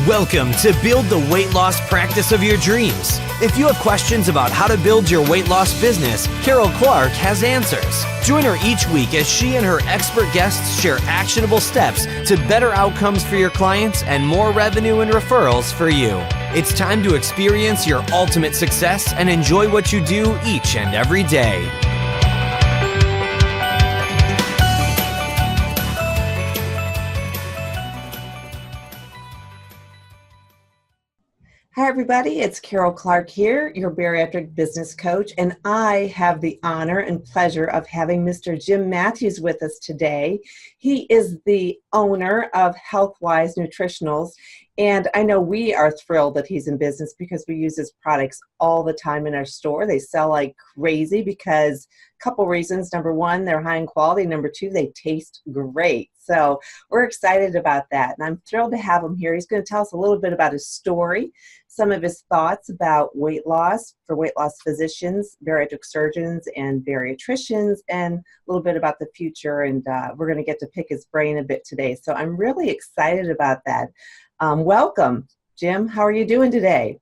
Welcome to Build the Weight Loss Practice of Your Dreams. If you have questions about how to build your weight loss business, Carol Clark has answers. Join her each week as she and her expert guests share actionable steps to better outcomes for your clients and more revenue and referrals for you. It's time to experience your ultimate success and enjoy what you do each and every day. Hi, everybody. It's Carol Clark here, your bariatric business coach, and I have the honor and pleasure of having Mr. Jim Mathews with us today. He is the owner of Healthwise Nutritionals, and I know we are thrilled that he's in business because we use his products all the time in our store. They sell like crazy because a couple reasons. Number one, they're high in quality. Number two, they taste great. So we're excited about that, and I'm thrilled to have him here. He's going to tell us a little bit about his story, some of his thoughts about weight loss for weight loss physicians, bariatric surgeons, and bariatricians, and a little bit about the future. And we're going to get to pick his brain a bit today. So I'm really excited about that. Welcome, Jim. How are you doing today?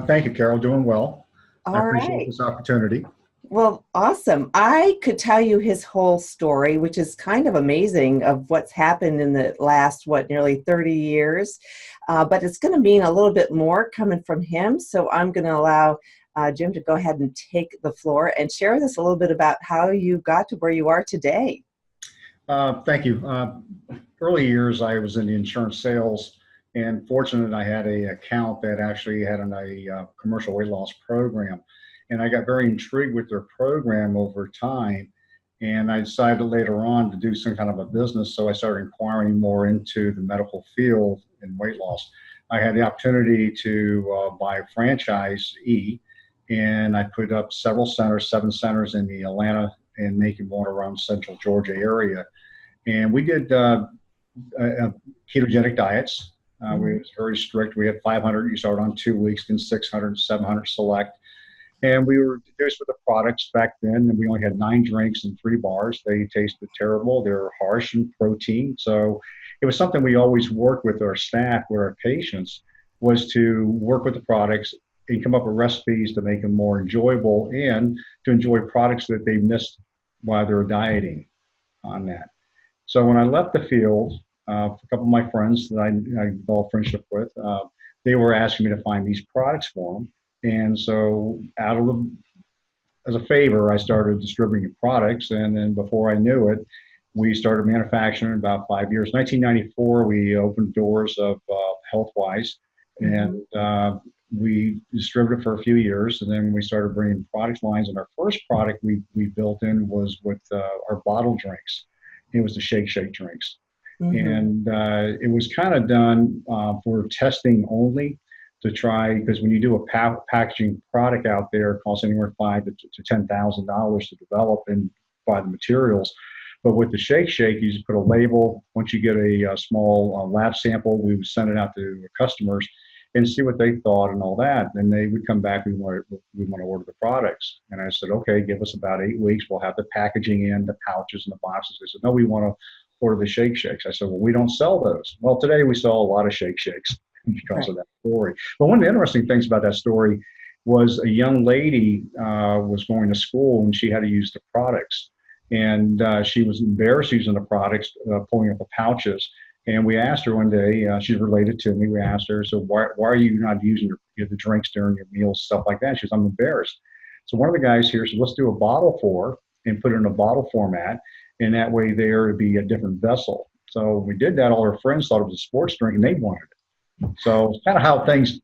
Thank you, Carol. Doing well. All I appreciate right. this opportunity. Well, awesome. I could tell you his whole story, which is kind of amazing of what's happened in the last, nearly 30 years. But it's going to mean a little bit more coming from him. So I'm going to allow Jim to go ahead and take the floor and share with us a little bit about how you got to where you are today. Thank you. Early years, I was in the insurance sales, and fortunate I had an account that actually had a commercial weight loss program. And I got very intrigued with their program over time. And I decided later on to do some kind of a business. So I started inquiring more into the medical field and weight loss. I had the opportunity to buy a franchisee, and I put up several centers, 7 centers in the Atlanta and Macon, one around Central Georgia area. And we did ketogenic diets. We was very strict. We had 500, you start on 2 weeks, then 600, 700 select. And we were introduced with the products back then, and we only had 9 drinks and 3 bars. They tasted terrible. They were harsh in protein. So it was something we always worked with our staff, with our patients, was to work with the products and come up with recipes to make them more enjoyable and to enjoy products that they missed while they were dieting on that. So when I left the field, a couple of my friends that I developed friendship with, they were asking me to find these products for them. And so as a favor, I started distributing products. And then before I knew it, we started manufacturing in about 5 years. 1994, we opened doors of Healthwise, and we distributed for a few years. And then we started bringing product lines. And our first product we built in was with our bottle drinks. It was the Shake drinks. And it was kind of done for testing only, to try, because when you do a packaging product out there, it costs anywhere $5,000 to $10,000 to develop and buy the materials. But with the Shake, you just put a label. Once you get a small lab sample, we would send it out to the customers and see what they thought and all that. And they would come back, we want to order the products. And I said, okay, give us about 8 weeks. We'll have the packaging in, the pouches and the boxes. They said, no, we want to order the Shake. I said, well, we don't sell those. Well, today we sell a lot of Shakes because of that story. But one of the interesting things about that story was a young lady was going to school, and she had to use the products. And she was embarrassed using the products, pulling up the pouches. And we asked her one day, she's related to me, we asked her, so why are you not using the drinks during your meals, stuff like that? She says, I'm embarrassed. So one of the guys here said, let's do a bottle for her and put it in a bottle format. And that way there would be a different vessel. So we did that. All her friends thought it was a sports drink, and they wanted it. So it's kind of how things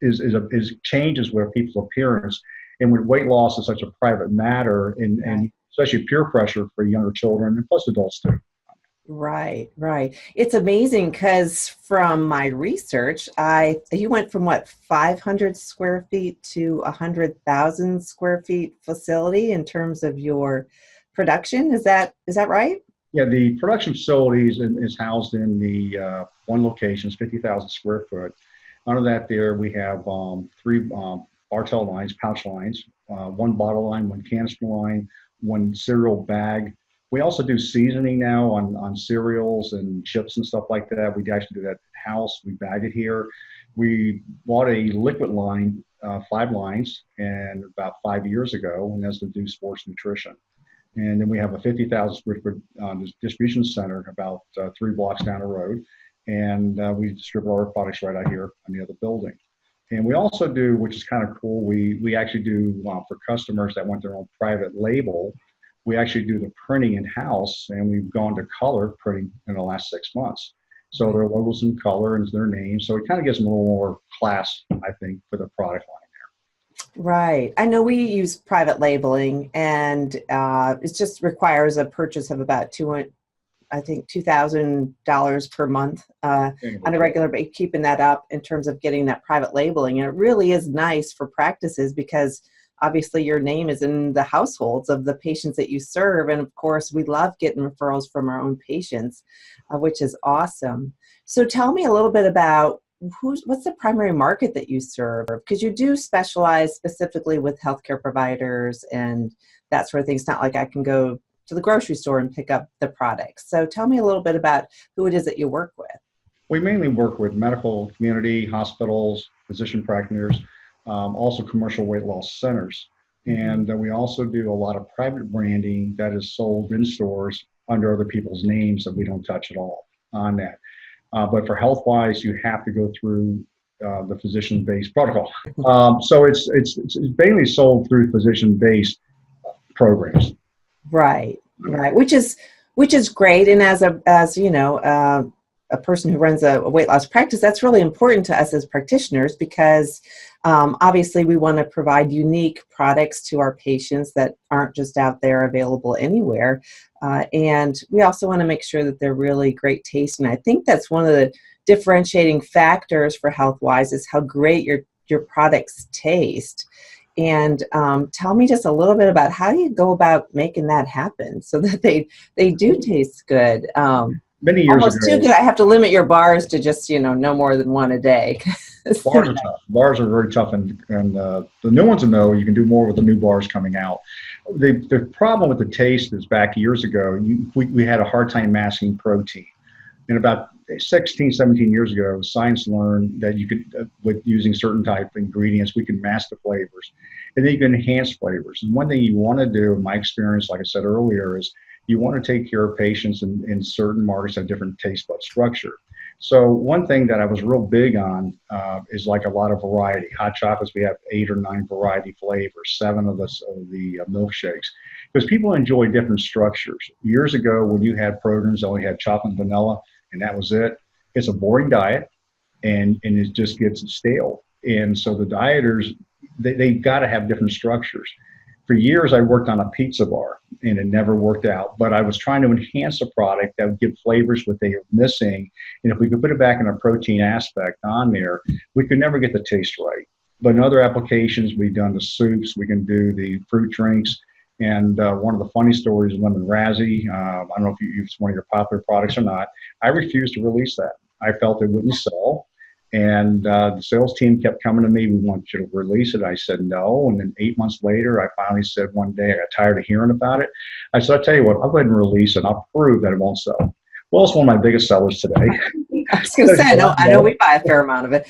is changes with people's appearance. And when weight loss is such a private matter, and especially peer pressure for younger children and plus adults too. Right. It's amazing because from my research, you went from 500 square feet to 100,000 square feet facility in terms of your production. Is that right? Yeah, the production facility is housed in the one location, it's 50,000 square foot. Under that there we have 3 bar-tail lines, pouch lines, 1 bottle line, 1 canister line, 1 cereal bag We also do seasoning now on cereals and chips and stuff like that. We actually do that in-house. We bag it here. We bought a liquid line, 5 lines, and about 5 years ago, and that's to do sports nutrition. And then we have a 50,000 square foot distribution center about 3 blocks down the road. And we distribute our products right out here in the other building. And we also do, which is kind of cool, we actually do for customers that want their own private label, we actually do the printing in-house, and we've gone to color printing in the last 6 months. So their logos in color and their names. So it kind of gives them a little more class, I think, for the product line. Right. I know we use private labeling, and it just requires a purchase of about $2,000 per month on a regular basis, keeping that up in terms of getting that private labeling. And it really is nice for practices because obviously your name is in the households of the patients that you serve. And of course, we love getting referrals from our own patients, which is awesome. So tell me a little bit about what's the primary market that you serve? Because you do specialize specifically with healthcare providers and that sort of thing. It's not like I can go to the grocery store and pick up the products. So tell me a little bit about who it is that you work with. We mainly work with medical community, hospitals, physician practitioners, also commercial weight loss centers. And we also do a lot of private branding that is sold in stores under other people's names that we don't touch at all on that. But for Healthwise, you have to go through the physician-based protocol. So it's mainly sold through physician-based programs. Right, which is great. And as you know, a person who runs a weight loss practice, that's really important to us as practitioners because obviously we want to provide unique products to our patients that aren't just out there available anywhere. And we also want to make sure that they're really great tasting. I think that's one of the differentiating factors for Healthwise is how great your products taste. And tell me just a little bit about how do you go about making that happen so that they do taste good. Many years almost ago, too good. I have to limit your bars to just no more than one a day. Bars are tough. Bars are very tough, and the new ones know you can do more with the new bars coming out. The problem with the taste is back years ago, we had a hard time masking protein. And about 16, 17 years ago, science learned that you could, with using certain type of ingredients, we can mask the flavors. And then you can enhance flavors. And one thing you want to do, in my experience, like I said earlier, is you want to take care of patients in certain markets that have different taste bud structure. So one thing that I was real big on is like a lot of variety. Hot chocolates, we have 8 or 9 variety flavors, 7 of the milkshakes, because people enjoy different structures. Years ago, when you had programs that only had chocolate and vanilla, and that was it, it's a boring diet, and it just gets stale. And so the dieters, they've got to have different structures. For years, I worked on a pizza bar, and it never worked out. But I was trying to enhance a product that would give flavors what they were missing. And if we could put it back in a protein aspect on there, we could never get the taste right. But in other applications, we've done the soups, we can do the fruit drinks. And one of the funny stories is lemon razzie. I don't know if it's one of your popular products or not. I refused to release that. I felt it wouldn't sell. And the sales team kept coming to me, we want you to release it. I said no. And then 8 months later, I finally said one day, I got tired of hearing about it. I said, I'll tell you what, I'll go ahead and release it. I'll prove that it won't sell. Well, it's one of my biggest sellers today. I was going to say, I know we buy a fair amount of it.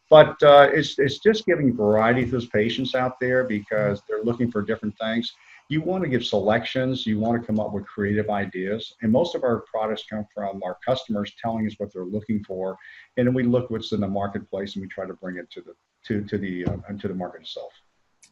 But it's just giving variety to those patients out there because they're looking for different things. You want to give selections. You want to come up with creative ideas. And most of our products come from our customers telling us what they're looking for. And then we look what's in the marketplace and we try to bring it to the market itself.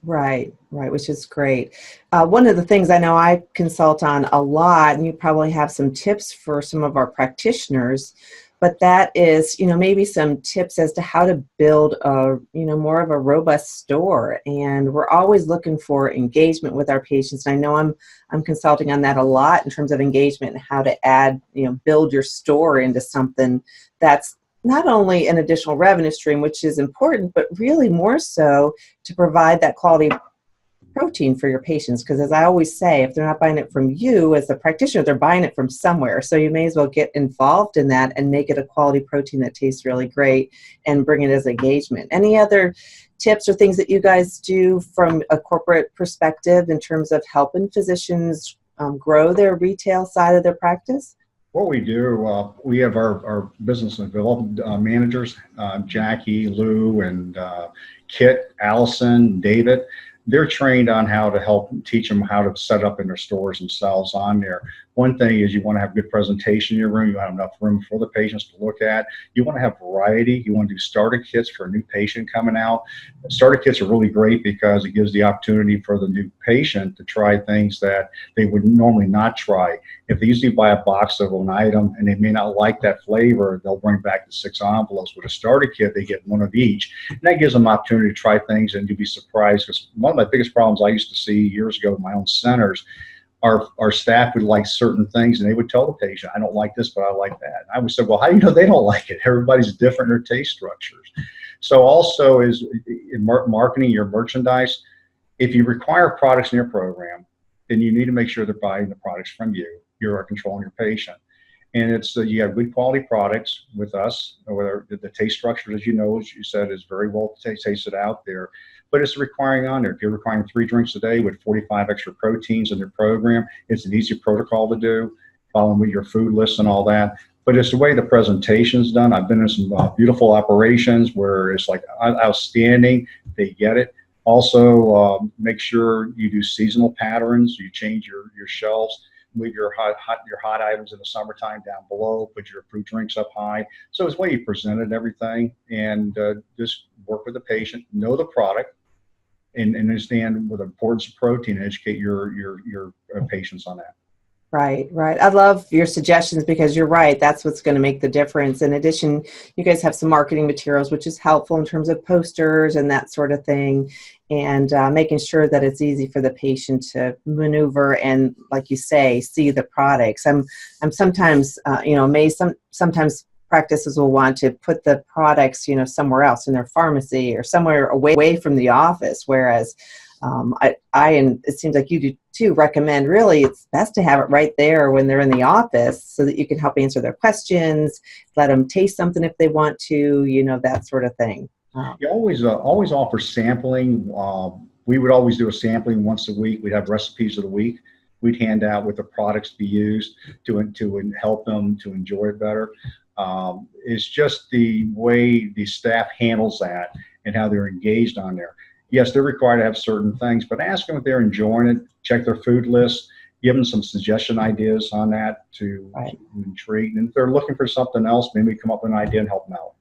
Right, which is great. One of the things I know I consult on a lot, and you probably have some tips for some of our practitioners, but that is, maybe some tips as to how to build a, more of a robust store. And we're always looking for engagement with our patients. And I know I'm consulting on that a lot in terms of engagement and how to add, build your store into something that's not only an additional revenue stream, which is important, but really more so to provide that quality protein for your patients. Because as I always say, if they're not buying it from you as a practitioner, they're buying it from somewhere. So you may as well get involved in that and make it a quality protein that tastes really great and bring it as engagement. Any other tips or things that you guys do from a corporate perspective in terms of helping physicians grow their retail side of their practice? What we do, we have our business and development managers, Jackie, Lou, and Kit, Allison, David. They're trained on how to help teach them how to set up in their stores themselves on there. One thing is you want to have good presentation in your room. You want to have enough room for the patients to look at. You want to have variety. You want to do starter kits for a new patient coming out. Starter kits are really great because it gives the opportunity for the new patient to try things that they would normally not try. If they usually buy a box of an item and they may not like that flavor, they'll bring back the 6 envelopes. With a starter kit, they get one of each. And that gives them an opportunity to try things, and you'd be surprised, because one of my biggest problems I used to see years ago in my own centers, our staff would like certain things and they would tell the patient, I don't like this, but I like that. And I would say, well, how do you know they don't like it? Everybody's different in their taste structures. So also is in marketing your merchandise, if you require products in your program, then you need to make sure they're buying the products from you. You're controlling your patient. And it's you have good quality products with us, where the taste structure, as you know, as you said, is very well tasted out there. But it's requiring on there. If you're requiring 3 drinks a day with 45 extra proteins in your program, it's an easy protocol to do, following with your food list and all that. But it's the way the presentation's done. I've been in some beautiful operations where it's like outstanding. They get it. Also, make sure you do seasonal patterns. You change your shelves. Leave your hot items in the summertime down below. Put your fruit drinks up high. So it's the way you presented everything, and just work with the patient, know the product, and understand what the importance of protein, and educate your patients on that. Right, right. I love your suggestions because you're right. That's what's going to make the difference. In addition, you guys have some marketing materials, which is helpful in terms of posters and that sort of thing, and making sure that it's easy for the patient to maneuver and, like you say, see the products. I'm sometimes, amazed. Sometimes practices will want to put the products, somewhere else in their pharmacy or somewhere away from the office, whereas and it seems like you do too, recommend really it's best to have it right there when they're in the office so that you can help answer their questions, let them taste something if they want to, that sort of thing. You always offer sampling. We would always do a sampling once a week. We'd have recipes of the week. We'd hand out with the products to be used to help them to enjoy it better. It's just the way the staff handles that and how they're engaged on there. Yes, they're required to have certain things, but ask them if they're enjoying it. Check their food list. Give them some suggestion ideas on that to intrigue. And if they're looking for something else, maybe come up with an idea and help them out.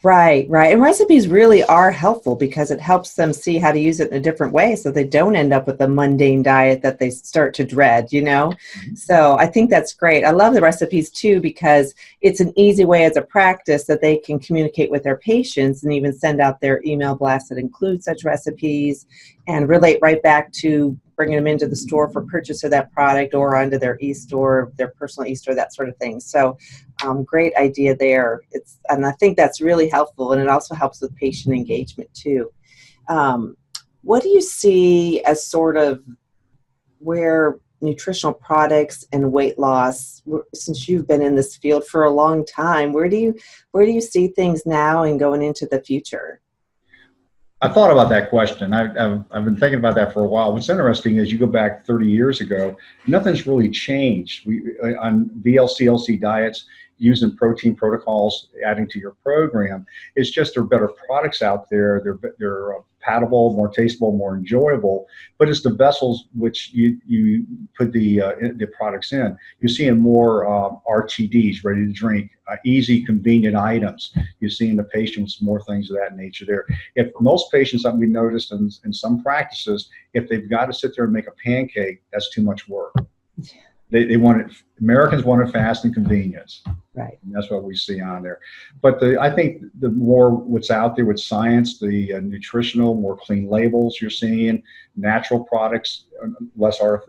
Right, right. And recipes really are helpful because it helps them see how to use it in a different way so they don't end up with a mundane diet that they start to dread, Mm-hmm. So I think that's great. I love the recipes too because it's an easy way as a practice that they can communicate with their patients and even send out their email blasts that include such recipes and relate right back to bringing them into the store for purchase of that product or onto their e-store, their personal e-store, that sort of thing. So great idea there. And I think that's really helpful, and it also helps with patient engagement too. What do you see as sort of where nutritional products and weight loss, since you've been in this field for a long time, where do you see things now and going into the future? I thought about that question. I've been thinking about that for a while. What's interesting is you go back 30 years ago, nothing's really changed. On VLCLC diets, using protein protocols, adding to your program, it's just there are better products out there. They're palatable, more tastable, more enjoyable. But it's the vessels which you put the products in. You're seeing more RTDs, ready to drink, easy, convenient items. You're seeing the patients more things of that nature there. If most patients, that we noticed in some practices, if they've got to sit there and make a pancake, that's too much work. They want it. Americans want it fast and convenience. Right. And that's what we see on there. But I think the more what's out there with science, the nutritional, more clean labels you're seeing, natural products,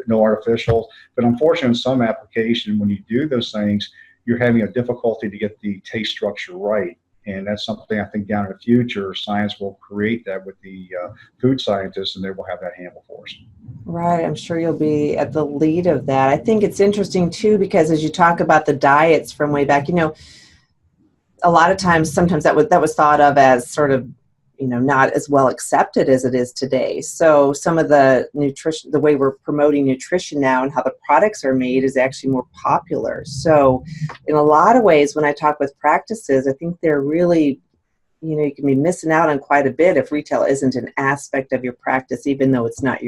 no artificial. But unfortunately, in some application, when you do those things, you're having a difficulty to get the taste structure right. And that's something I think down in the future, science will create that with the food scientists, and they will have that handle for us. Right. I'm sure you'll be at the lead of that. I think it's interesting too, because as you talk about the diets from way back, a lot of times, sometimes that was thought of as sort of, not as well accepted as it is today. So some of the nutrition, the way we're promoting nutrition now and how the products are made is actually more popular. So in a lot of ways, when I talk with practices, I think they're really, you can be missing out on quite a bit if retail isn't an aspect of your practice, even though it's not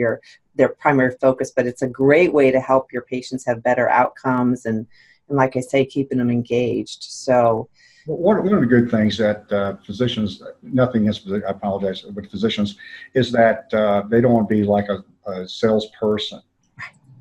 their primary focus, but it's a great way to help your patients have better outcomes and like I say, keeping them engaged. So one of the good things that physicians, nothing is, I apologize, but physicians, is that they don't want to be like a salesperson.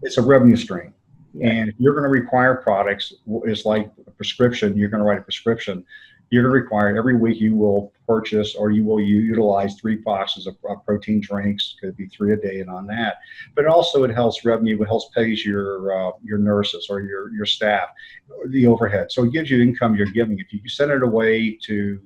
It's a revenue stream. Yeah. And if you're going to require products, it's like a prescription, you're going to write a prescription. You're going to require every week you will purchase or you will utilize 3 boxes of protein drinks, could be 3 a day and on that. But also it helps revenue, it helps pays your nurses or your staff, the overhead. So it gives you income you're giving. If you send it away to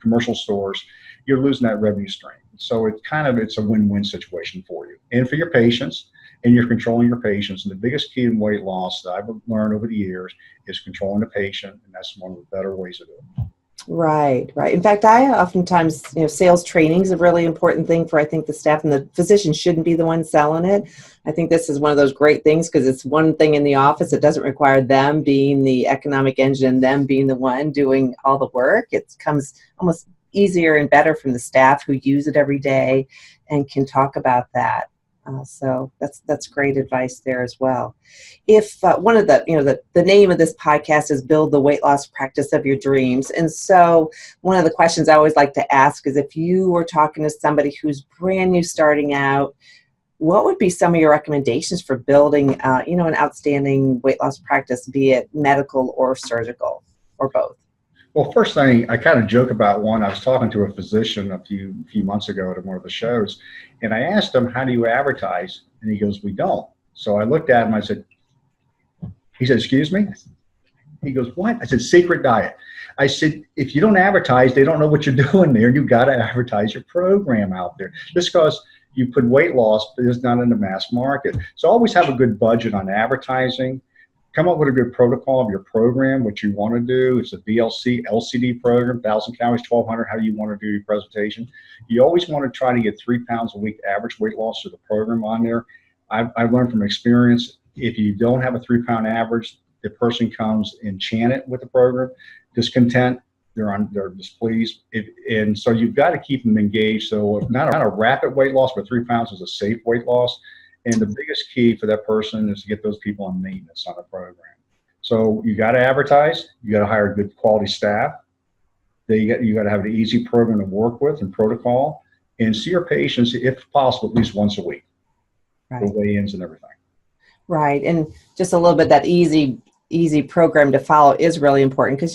commercial stores, you're losing that revenue stream. So it's a win-win situation for you and for your patients. And you're controlling your patients. And the biggest key in weight loss that I've learned over the years is controlling the patient, and that's one of the better ways to do it. Right. In fact, I oftentimes, sales training is a really important thing for, I think, the staff, and the physician shouldn't be the one selling it. I think this is one of those great things because it's one thing in the office. It doesn't require them being the economic engine, them being the one doing all the work. It comes almost easier and better from the staff who use it every day and can talk about that. So that's great advice there as well. If one of the name of this podcast is Build the Weight Loss Practice of Your Dreams. And so one of the questions I always like to ask is if you were talking to somebody who's brand new starting out, what would be some of your recommendations for building, an outstanding weight loss practice, be it medical or surgical or both? Well, first thing, I kind of joke about one. I was talking to a physician a few months ago at one of the shows, and I asked him, how do you advertise? And he goes, we don't. So I looked at him, he said, excuse me? He goes, what? I said, secret diet. I said, if you don't advertise, they don't know what you're doing there. You got to advertise your program out there. Just because you put weight loss, but it's not in the mass market. So always have a good budget on advertising. Come up with a good protocol of your program, what you want to do. It's a BLC, LCD program, 1,000 calories, 1,200, how you want to do your presentation. You always want to try to get 3 pounds a week average weight loss to the program on there. I've learned from experience, if you don't have a 3-pound average, the person comes enchanted with the program, discontent, they're displeased. And so you've got to keep them engaged. So if not a rapid weight loss, but 3 pounds is a safe weight loss. And the biggest key for that person is to get those people on maintenance on the program. So you got to advertise, you got to hire good quality staff. You got to have an easy program to work with and protocol, and see your patients, if possible, at least once a week. Right. The weigh-ins and everything. Right, and just a little bit that easy program to follow is really important because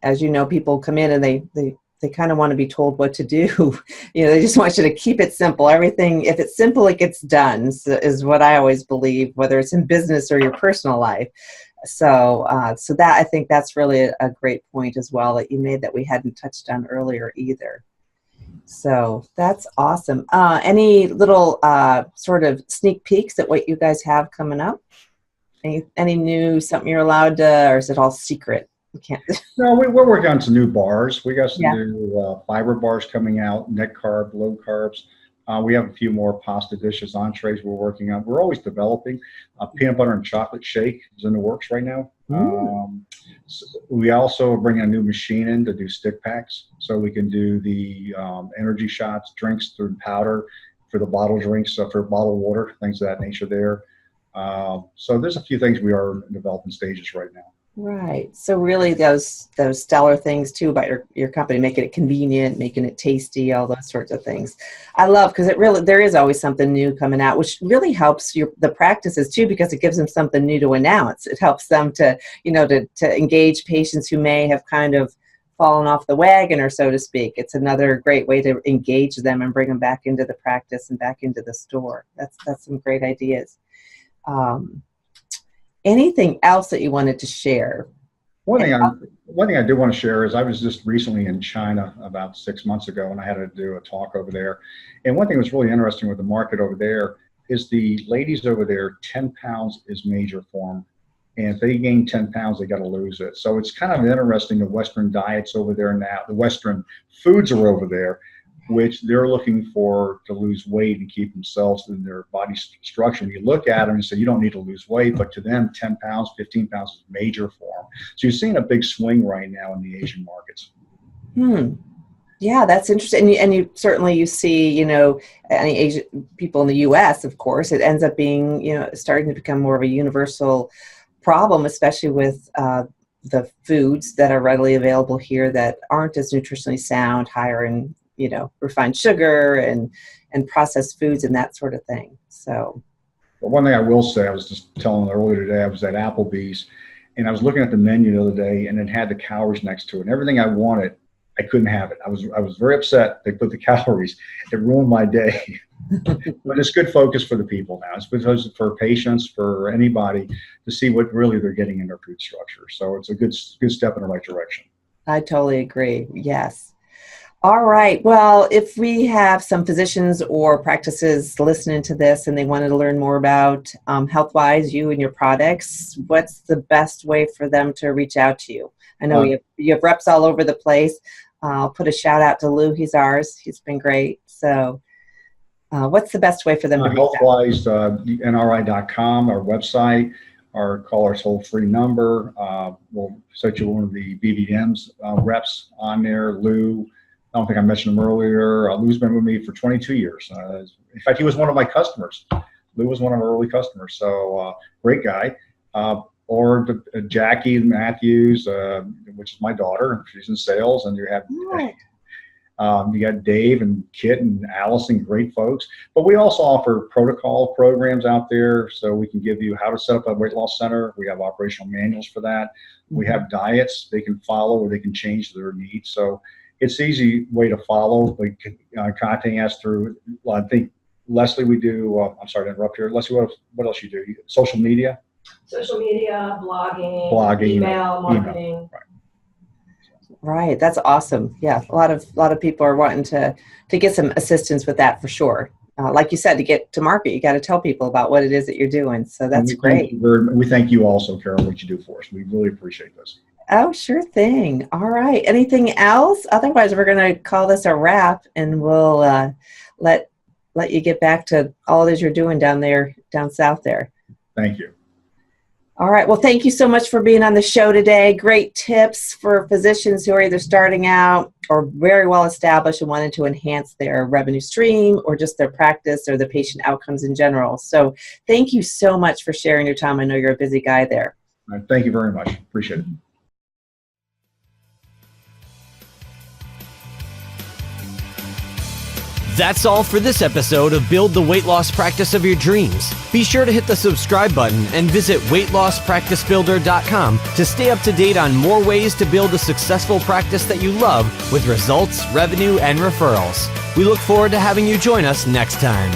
as you know, people come in and they kind of want to be told what to do. They just want you to keep it simple. Everything, if it's simple, it gets done, is what I always believe, whether it's in business or your personal life. So that, I think that's really a great point as well that you made that we hadn't touched on earlier either. So that's awesome. Any little sort of sneak peeks at what you guys have coming up? Any new, something you're allowed to, or is it all secret? No, we're working on some new bars. We got some new fiber bars coming out, net carb, low carbs. We have a few more pasta dishes, entrees we're working on. We're always developing. Peanut butter and chocolate shake is in the works right now. So we also are bringing a new machine in to do stick packs, so we can do the energy shots, drinks through powder for the bottle drinks, for bottled water, things of that nature there. So there's a few things we are in developing stages right now. Right. So really those stellar things too about your company, making it convenient, making it tasty, all those sorts of things. I love, because there is always something new coming out, which really helps the practices too, because it gives them something new to announce. It helps them to engage patients who may have kind of fallen off the wagon, or so to speak. It's another great way to engage them and bring them back into the practice and back into the store. That's some great ideas. Anything else that you wanted to share? One thing I do want to share is I was just recently in China about 6 months ago, and I had to do a talk over there. And one thing that's really interesting with the market over there is the ladies over there, 10 pounds is major for them. And if they gain 10 pounds, they got to lose it. So it's kind of interesting, the Western diets over there now, the Western foods are over there. which they're looking for to lose weight and keep themselves in their body structure. And you look at them and say, you don't need to lose weight, but to them, 10 pounds, 15 pounds is major for them. So you're seeing a big swing right now in the Asian markets. Yeah, that's interesting. And you certainly, you see, any Asian people in the U.S., of course, it ends up being, starting to become more of a universal problem, especially with the foods that are readily available here that aren't as nutritionally sound, higher in, refined sugar and processed foods and that sort of thing. So, but one thing I will say, I was just telling earlier today, I was at Applebee's and I was looking at the menu the other day and it had the calories next to it, and everything I wanted, I couldn't have it. I was very upset they put the calories. It ruined my day. But it's good focus for the people now. It's because for patients, for anybody, to see what really they're getting in their food structure. So it's a good step in the right direction. I totally agree. Yes. All right. Well, if we have some physicians or practices listening to this and they wanted to learn more about Healthwise, you and your products, what's the best way for them to reach out to you? I know you have reps all over the place. I'll put a shout out to Lou. He's ours. He's been great. So what's the best way for them to reach Healthwise, NRI.com, our website, or call our toll-free number. We'll set you one of the BVM's reps on there. Lou, I don't think I mentioned him earlier. Lou's been with me for 22 years. In fact, he was one of my customers. Lou was one of our early customers. So great guy. Or Jackie Mathews, which is my daughter. She's in sales, and you got Dave and Kit and Allison, great folks. But we also offer protocol programs out there, so we can give you how to set up a weight loss center. We have operational manuals for that. We have diets they can follow, or they can change their needs. So it's an easy way to follow. They can contact us through. I think Leslie, we do. I'm sorry to interrupt here. Leslie, what else you do? Social media. Social media, blogging, email marketing. Right. That's awesome. Yeah. A lot of people are wanting to get some assistance with that for sure. Like you said, to get to market, you got to tell people about what it is that you're doing. So that's great. We thank you also, Carol, what you do for us. We really appreciate this. Oh, sure thing. All right. Anything else? Otherwise, we're going to call this a wrap, and we'll let you get back to all that you're doing down south there. Thank you. All right. Well, thank you so much for being on the show today. Great tips for physicians who are either starting out or very well established and wanting to enhance their revenue stream or just their practice or the patient outcomes in general. So thank you so much for sharing your time. I know you're a busy guy there. All right, thank you very much. Appreciate it. That's all for this episode of Build the Weight Loss Practice of Your Dreams. Be sure to hit the subscribe button and visit weightlosspracticebuilder.com to stay up to date on more ways to build a successful practice that you love with results, revenue, and referrals. We look forward to having you join us next time.